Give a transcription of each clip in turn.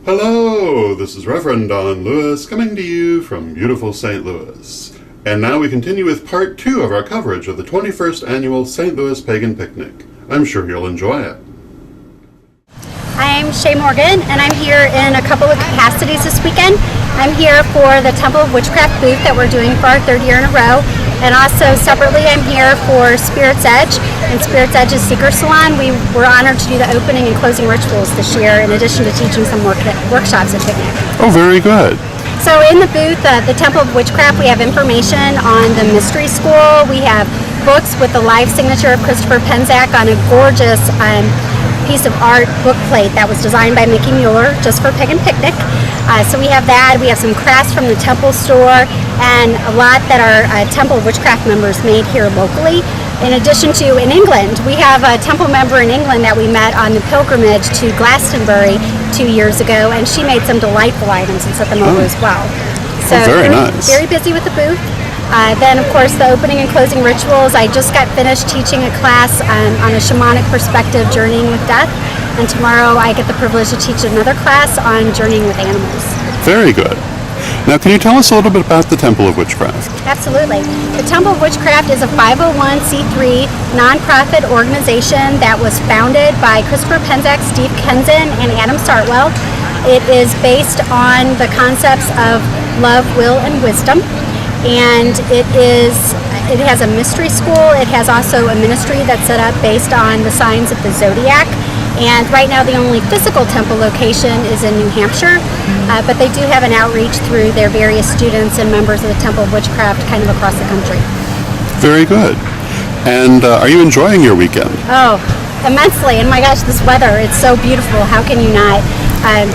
Hello, this is Reverend Don Lewis coming to you from beautiful St. Louis. And now we continue with part 2 of our coverage of the 21st Annual St. Louis Pagan Picnic. I'm sure you'll enjoy it. I'm Shea Morgan, and I'm here in a couple of capacities this weekend. I'm here for the Temple of Witchcraft booth that we're doing for our 3rd year in a row. And also separately, I'm here for Spirit's Edge and Spirit's Edge's Seeker Salon. We were honored to do the opening and closing rituals this year, in addition to teaching some workshops at Picnic. Oh, very good. So in the booth, the Temple of Witchcraft, we have information on the Mystery School. We have books with the live signature of Christopher Penczak on a gorgeous piece of art book plate that was designed by Mickey Mueller just for Pagan Picnic. So we have that. We have some crafts from the Temple store and a lot that our Temple of Witchcraft members made here locally. In addition to, in England, we have a Temple member in England that we met on the pilgrimage to Glastonbury 2 years ago, and she made some delightful items and set them over as well. So very nice. Very busy with the booth. Then, of course, the opening and closing rituals. I just got finished teaching a class on a shamanic perspective, journeying with death. And tomorrow I get the privilege to teach another class on journeying with animals. Very good. Now, can you tell us a little bit about the Temple of Witchcraft? Absolutely. The Temple of Witchcraft is a 501c3 nonprofit organization that was founded by Christopher Penczak, Steve Kenson, and Adam Sartwell. It is based on the concepts of love, will, and wisdom. And it has a mystery school. It has also a ministry that's set up based on the signs of the zodiac. And right now the only physical temple location is in New Hampshire, but they do have an outreach through their various students and members of the Temple of Witchcraft kind of across the country. Very good. And are you enjoying your weekend? Oh, immensely. And my gosh, this weather, it's so beautiful. How can you not?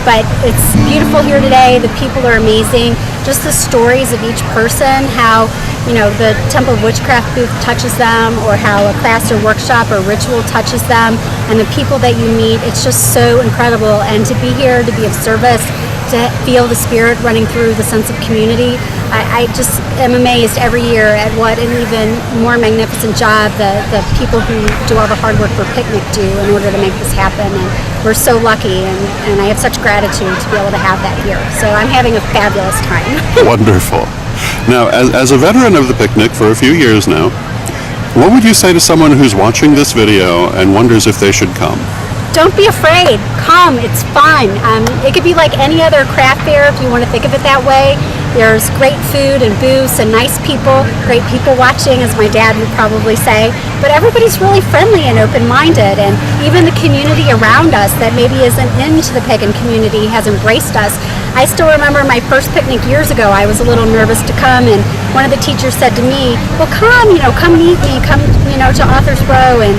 But it's beautiful here today. The people are amazing. Just the stories of each person, how, the Temple of Witchcraft booth touches them, or how a class or workshop or ritual touches them, and the people that you meet. It's just so incredible. And to be here, to be of service, to feel the spirit running through the sense of community. I just am amazed every year at what an even more magnificent job the people who do all the hard work for Picnic do in order to make this happen. And we're so lucky, and I have such gratitude to be able to have that here. So I'm having a fabulous time. Wonderful. Now, as a veteran of the Picnic for a few years now, what would you say to someone who's watching this video and wonders if they should come? Don't be afraid. Come. It's fun. It could be like any other craft fair if you want to think of it that way. There's great food and booths and nice people, great people watching, as my dad would probably say. But everybody's really friendly and open-minded, and even the community around us that maybe isn't into the pagan community has embraced us. I still remember my first picnic years ago. I was a little nervous to come, and one of the teachers said to me, well, come meet me, come, to Author's Row, and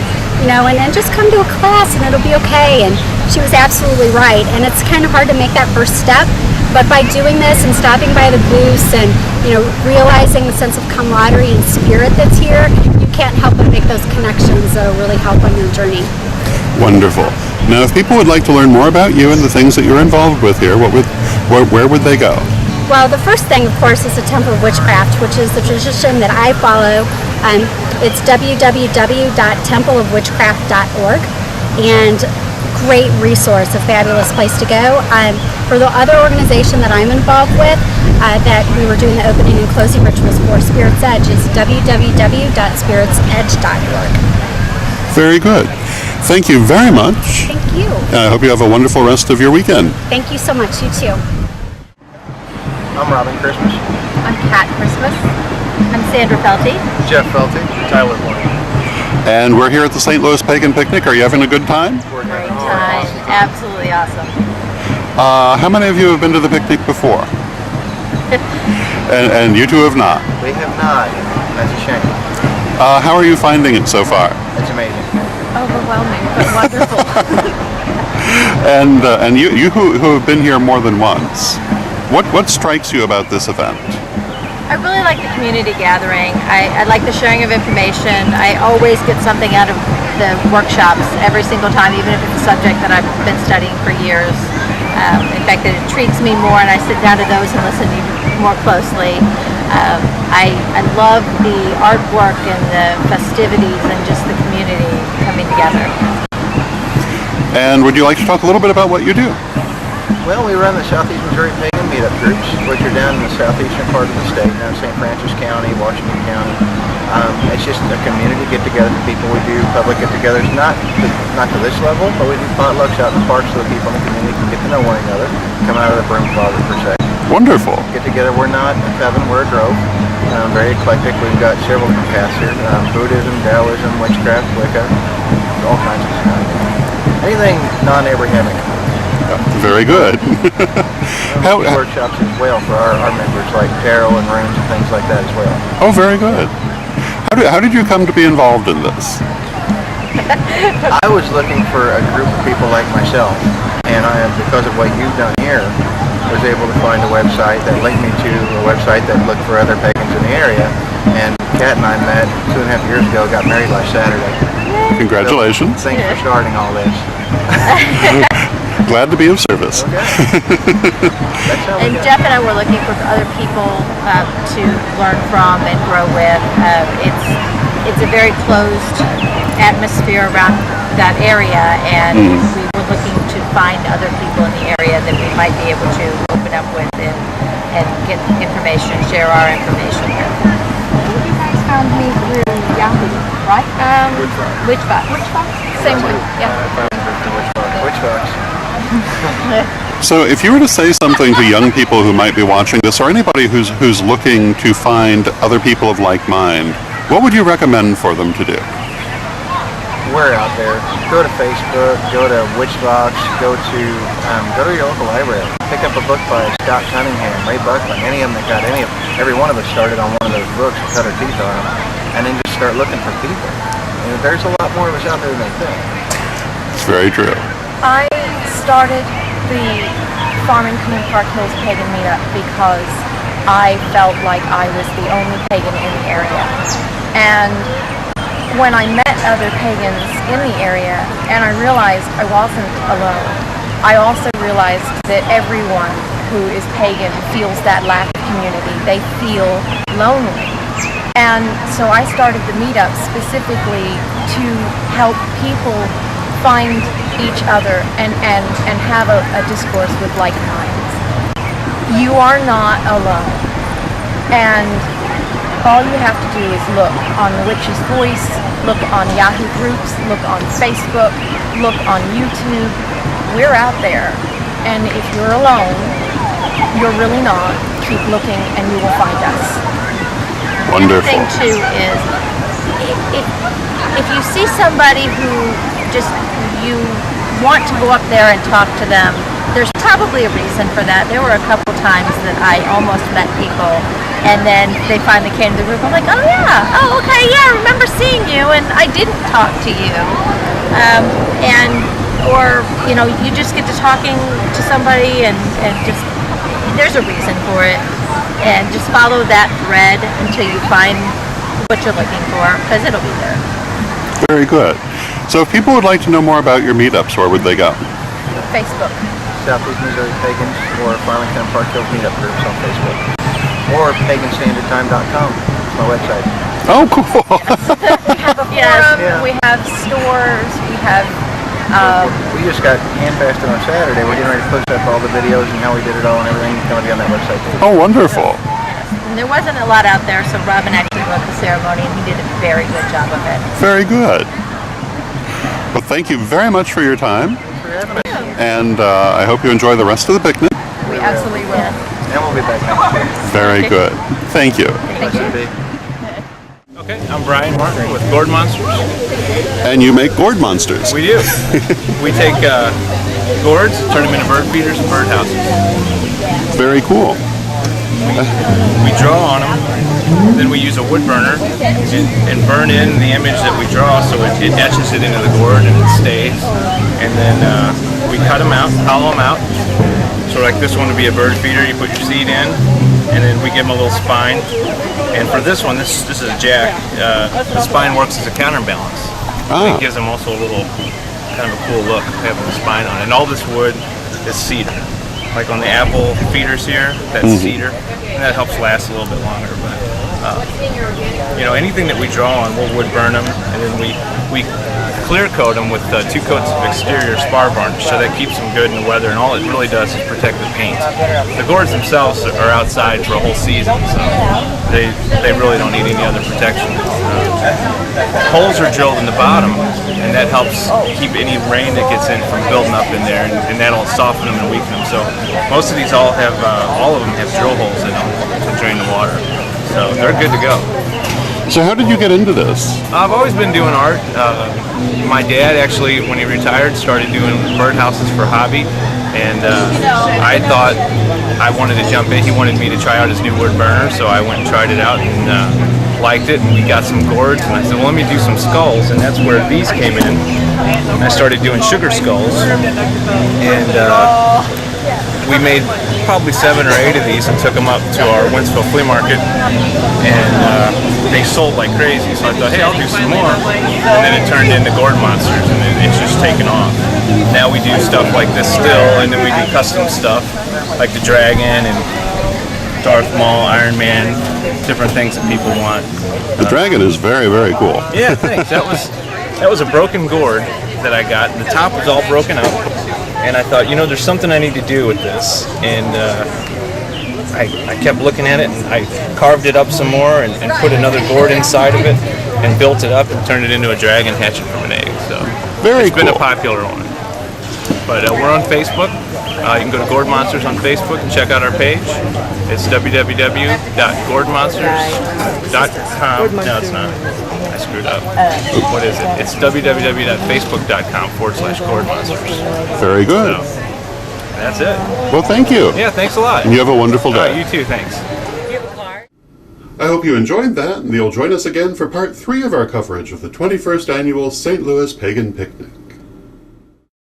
just come to a class and it'll be okay. And she was absolutely right. And it's kind of hard to make that first step, but by doing this and stopping by the booths and, realizing the sense of camaraderie and spirit that's here, you can't help but make those connections that'll really help on your journey. Wonderful. Now, if people would like to learn more about you and the things that you're involved with here, where would they go? Well, the first thing, of course, is the Temple of Witchcraft, which is the tradition that I follow. It's www.templeofwitchcraft.org, and great resource, a fabulous place to go. For the other organization that I'm involved with, that we were doing the opening and closing rituals for, Spirit's Edge, is www.spiritsedge.org. Very good. Thank you very much. Thank you. I hope you have a wonderful rest of your weekend. Thank you so much. You too. I'm Robin Christmas. I'm Kat Christmas. I'm Sandra Felty. Jeff Felty. Tyler Boyd. And we're here at the St. Louis Pagan Picnic. Are you having a good time? Great time. Absolutely awesome. How many of you have been to the picnic before? and you two have not? We have not. That's a shame. How are you finding it so far? It's amazing. Overwhelming, but wonderful. And you who have been here more than once, what strikes you about this event? I really like the community gathering. I like the sharing of information. I always get something out of the workshops every single time, even if it's a subject that I've been studying for years. In fact, it intrigues me more, and I sit down to those and listen even more closely. I love the artwork and the festivities and just the community coming together. And would you like to talk a little bit about what you do? Well, we run the Southeastern Missouri Pagan Meetup groups, which are down in the southeastern part of the state, down in St. Francis County, Washington County. It's just a community get-together for people. We do public get-togethers, not to this level, but we do potlucks out in the parks so the people in the community can get to know one another, come out of the broom closet per se. Wonderful. Get together. We're not a coven, we're a grove. Very eclectic. We've got several different paths here. Buddhism, Taoism, witchcraft, Wicca, all kinds of stuff. Anything non-Abrahamic. Very good. We do workshops as well for our members, like tarot and runes and things like that as well. Oh, very good. How did you come to be involved in this? I was looking for a group of people like myself, and because of what you've done here, was able to find a website that linked me to a website that looked for other pagans in the area. And Kat and I met 2.5 years ago, got married last Saturday. Congratulations. So, thanks for starting all this. Glad to be of service. Okay. And Jeff and I were looking for other people to learn from and grow with. It's a very closed atmosphere around that area, and we were looking to find other people in the area that we might be able to open up with and get information, share our information with. You guys found me through Yahoo, right? Witchbox. Same one, yeah. Witchbox. So if you were to say something to young people who might be watching this, or anybody who's looking to find other people of like mind, what would you recommend for them to do? We're out there. Go to Facebook, go to Witchbox, go to your local library. Pick up a book by Scott Cunningham, Ray Buckland, any of them that got every one of us started on one of those books and cut our teeth on them, and then just start looking for people. And there's a lot more of us out there than they think. It's very true. I started the Farmington and Park Hills Pagan Meetup because I felt like I was the only pagan in the area. And when I met other pagans in the area and I realized I wasn't alone, I also realized that everyone who is pagan feels that lack of community. They feel lonely. And so I started the meetup specifically to help people find each other and have a discourse with like minds. You are not alone. And all you have to do is look on The Witch's Voice, look on Yahoo groups, look on Facebook, look on YouTube. We're out there. And if you're alone, you're really not. Keep looking and you will find us. Wonderful. The thing too is, if you see somebody who just you want to go up there and talk to them, there's probably a reason for that. There were a couple times that I almost met people, and then they finally came to the group. I'm like, oh yeah, oh okay, yeah, I remember seeing you, and I didn't talk to you, or you just get to talking to somebody, and just there's a reason for it, and just follow that thread until you find what you're looking for, because it'll be there. Very good. So if people would like to know more about your meetups, where would they go? Facebook. Southeast Missouri Pagans or Farmington and Park Hills Meetup groups on Facebook. Or paganstandardtime.com. It's my website. Oh, cool. We have a forum, we have stores, we have... We just got handfasted on Saturday. We're getting ready to post up all the videos and how we did it all and everything. It's going to be on that website too. Oh, wonderful. And there wasn't a lot out there, so Robin actually wrote the ceremony, and he did a very good job of it. Very good. Well, thank you very much for your time. Thanks for having us. And I hope you enjoy the rest of the picnic. We absolutely will. And we'll be back next year. Very good. Thank you. Nice to be. Okay, I'm Brian Martin with Gourd Monsters. And you make gourd monsters. We do. We take gourds, turn them into bird feeders and bird houses. Very cool. We draw on them, then we use a wood burner and burn in the image that we draw, so it etches it into the gourd and it stays. And then we cut them out, hollow them out. So like this one would be a bird feeder, you put your seed in, and then we give them a little spine. And for this one, this is a jack, the spine works as a counterbalance. Ah. It gives them also a little, kind of a cool look, having the spine on it. And all this wood is cedar. Like on the apple feeders here, that's cedar, and that helps last a little bit longer. But Anything that we draw on, we'll wood burn them, and then we clear coat them with 2 coats of exterior spar varnish, so that keeps them good in the weather, and all it really does is protect the paint. The gourds themselves are outside for a whole season, so they really don't need any other protection. Holes are drilled in the bottom, and that helps keep any rain that gets in from building up in there, and that'll soften them and weaken them. So most of these all of them have drill holes in them to drain the water, so they're good to go. So how did you get into this? I've always been doing art. My dad actually, when he retired, started doing birdhouses for hobby, and I thought I wanted to jump in. He wanted me to try out his new wood burner, so I went and tried it out and liked it, and we got some gourds, and I said, well, let me do some skulls, and that's where these came in. I started doing sugar skulls, and we made probably 7 or 8 of these and took them up to our Winsville flea market, and they sold like crazy. So I thought, hey, I'll do some more, and then it turned into gourd monsters, and it's just taken off. Now we do stuff like this still, and then we do custom stuff like the dragon and Darth Maul, Iron Man, different things that people want. The dragon is very, very cool. Yeah, thanks. That was a broken gourd that I got. The top was all broken up, and I thought, there's something I need to do with this, and I kept looking at it, and I carved it up some more and put another gourd inside of it and built it up and turned it into a dragon hatching from an egg. So it's been a popular one. But we're on Facebook. You can go to Gourd Monsters on Facebook and check out our page. It's www.gourdmonsters.com. No, it's not. I screwed up. What is it? It's www.facebook.com/gourdmonsters. Very good. So, that's it. Well, thank you. Yeah, thanks a lot. And you have a wonderful day. You too, thanks. I hope you enjoyed that, and you'll join us again for part 3 of our coverage of the 21st Annual St. Louis Pagan Picnic.